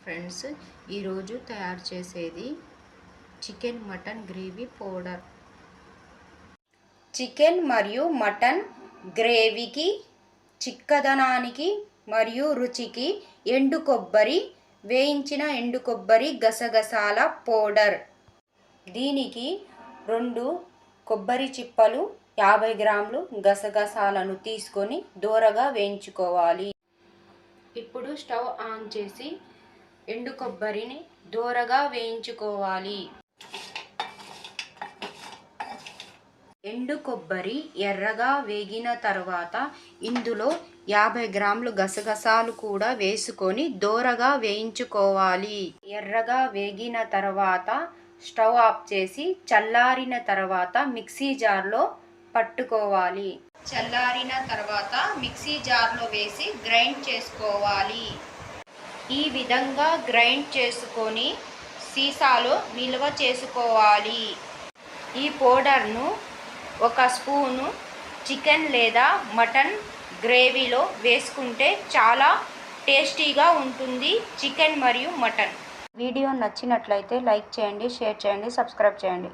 Friends, ఈరోజు తయారు చేసేది chicken mutton gravy powder. Chicken మరియు మటన్ గ్రేవీకి చిక్కదనానికి మరియు రుచికి ఎండు కొబ్బరి, వేయించిన ఎండు కొబ్బరి గసగసాల పౌడర్. దీనికి 2 కొబ్బరి చిప్పలు, 50 గ్రాములు గసగసాలను తీసుకొని దోరగా వేయించుకోవాలి. ఇప్పుడు స్టవ్ ఆన్ చేసి ఎండు కొబ్బరిని దోరగా వేయించుకోవాలి. ఎండు కొబ్బరి ఎర్రగా వేగిన తర్వాత ఇందులో 50 గ్రాములు గసగసాలు కూడా వేసుకొని దోరగా వేయించుకోవాలి. ఎర్రగా వేగిన తర్వాత స్టవ్ ఆఫ్ చేసి చల్లారిన తర్వాత మిక్సీ జార్లో పట్టుకోవాలి. చల్లారిన తర్వాత మిక్సీ జార్లో వేసి గ్రైండ్ చేసుకోవాలి. ఈ విధంగా గ్రైండ్ చేసుకొని సీసాలో నిల్వ చేసుకోవాలి. ఈ పౌడర్ను 1 స్పూను చికెన్ లేదా మటన్ గ్రేవీలో వేసుకుంటే చాలా టేస్టీగా ఉంటుంది. చికెన్ మరియు మటన్. వీడియో నచ్చినట్లయితే లైక్ చేయండి, షేర్ చేయండి, సబ్స్క్రైబ్ చేయండి.